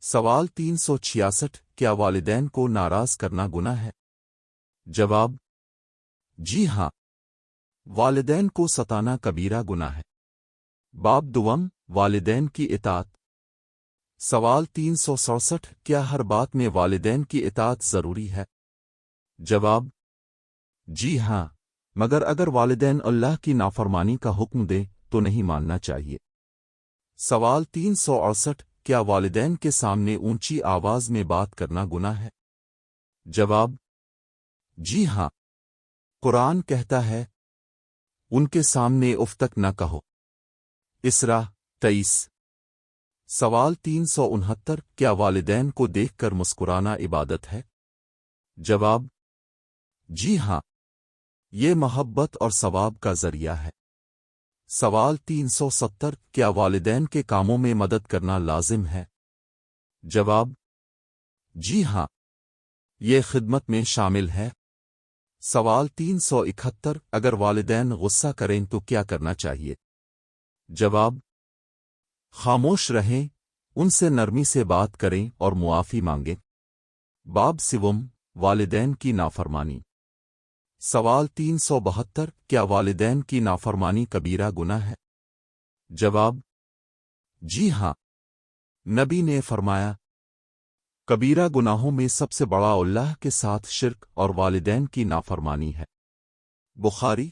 سوال 366 کیا والدین کو ناراض کرنا گناہ ہے؟ جواب: جی ہاں، والدین کو ستانا کبیرہ گناہ ہے۔ باب دوم، والدین کی اطاعت۔ سوال 367 کیا ہر بات میں والدین کی اطاعت ضروری ہے؟ جواب: جی ہاں، مگر اگر والدین اللہ کی نافرمانی کا حکم دیں تو نہیں ماننا چاہیے۔ سوال 368 کیا والدین کے سامنے اونچی آواز میں بات کرنا گناہ ہے؟ جواب: جی ہاں، قرآن کہتا ہے ان کے سامنے اف تک نہ کہو۔ اسراء 23۔ سوال 369 کیا والدین کو دیکھ کر مسکرانا عبادت ہے؟ جواب: جی ہاں، یہ محبت اور ثواب کا ذریعہ ہے۔ سوال 370 کیا والدین کے کاموں میں مدد کرنا لازم ہے؟ جواب: جی ہاں، یہ خدمت میں شامل ہے۔ سوال 371 اگر والدین غصہ کریں تو کیا کرنا چاہیے؟ جواب: خاموش رہیں، ان سے نرمی سے بات کریں اور معافی مانگیں۔ باب سوم، والدین کی نافرمانی۔ سوال 372 کیا والدین کی نافرمانی کبیرہ گناہ ہے؟ جواب: جی ہاں، نبی نے فرمایا کبیرہ گناہوں میں سب سے بڑا اللہ کے ساتھ شرک اور والدین کی نافرمانی ہے۔ بخاری۔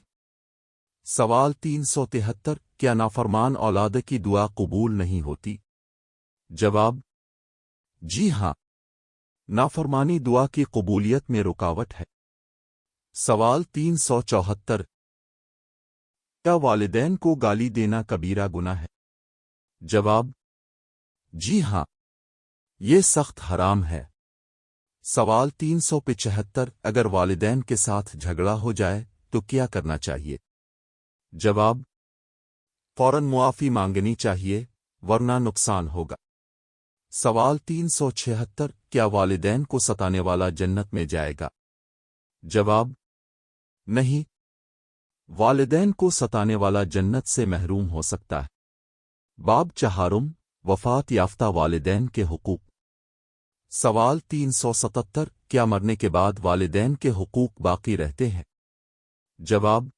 سوال 373 کیا نافرمان اولاد کی دعا قبول نہیں ہوتی؟ جواب: جی ہاں، نافرمانی دعا کی قبولیت میں رکاوٹ ہے۔ سوال 374 کیا والدین کو گالی دینا کبیرہ گناہ ہے؟ جواب: جی ہاں، یہ سخت حرام ہے۔ سوال 375 اگر والدین کے ساتھ جھگڑا ہو جائے تو کیا کرنا چاہیے؟ جواب: فوراً معافی مانگنی چاہیے ورنہ نقصان ہوگا۔ سوال 376 کیا والدین کو ستانے والا جنت میں جائے گا؟ جواب: نہیں، والدین کو ستانے والا جنت سے محروم ہو سکتا ہے۔ باب چہارم، وفات یافتہ والدین کے حقوق۔ سوال 377 کیا مرنے کے بعد والدین کے حقوق باقی رہتے ہیں؟ جواب: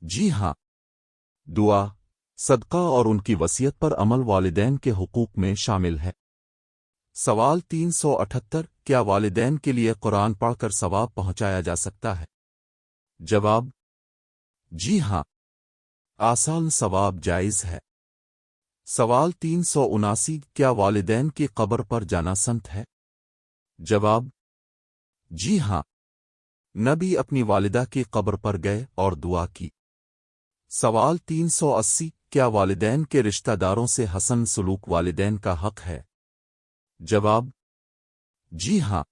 جی ہاں، دعا، صدقہ اور ان کی وصیت پر عمل والدین کے حقوق میں شامل ہے۔ سوال 378 کیا والدین کے لیے قرآن پڑھ کر ثواب پہنچایا جا سکتا ہے؟ جواب: جی ہاں، آسان ثواب جائز ہے۔ سوال 379 کیا والدین کی قبر پر جانا سنت ہے؟ جواب: جی ہاں، نبی اپنی والدہ کی قبر پر گئے اور دعا کی۔ سوال 380 کیا والدین کے رشتہ داروں سے حسن سلوک والدین کا حق ہے؟ جواب: جی ہاں،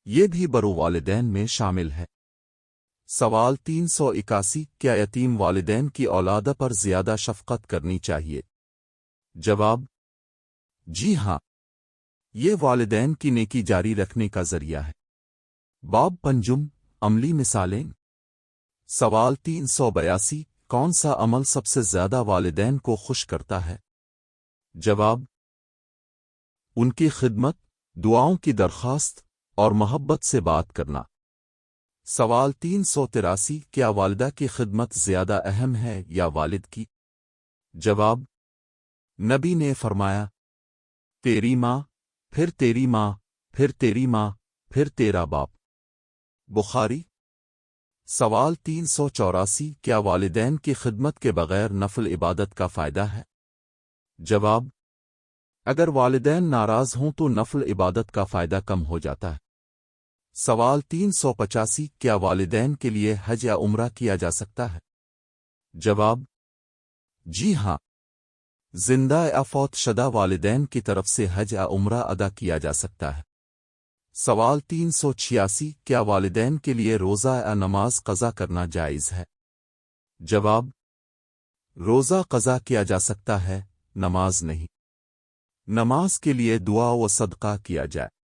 یہ بھی برو والدین میں شامل ہے۔ سوال 381 کیا یتیم والدین کی اولاد پر زیادہ شفقت کرنی چاہیے؟ جواب: جی ہاں، یہ والدین کی نیکی جاری رکھنے کا ذریعہ ہے۔ باب پنجم، عملی مثالیں۔ سوال 382 کون سا عمل سب سے زیادہ والدین کو خوش کرتا ہے؟ جواب: ان کی خدمت، دعاؤں کی درخواست اور محبت سے بات کرنا۔ سوال 383 کیا والدہ کی خدمت زیادہ اہم ہے یا والد کی؟ جواب: نبی نے فرمایا تیری ماں، پھر تیری ماں، پھر تیری ماں، پھر تیرا باپ۔ بخاری۔ سوال 384 کیا والدین کی خدمت کے بغیر نفل عبادت کا فائدہ ہے؟ جواب: اگر والدین ناراض ہوں تو نفل عبادت کا فائدہ کم ہو جاتا ہے۔ سوال 385 کیا والدین کے لیے حج یا عمرہ کیا جا سکتا ہے؟ جواب: جی ہاں، زندہ یا فوت شدہ والدین کی طرف سے حج یا عمرہ ادا کیا جا سکتا ہے۔ سوال 386 کیا والدین کے لیے روزہ یا نماز قضا کرنا جائز ہے؟ جواب: روزہ قضا کیا جا سکتا ہے، نماز نہیں۔ نماز کے لیے دعا و صدقہ کیا جائے۔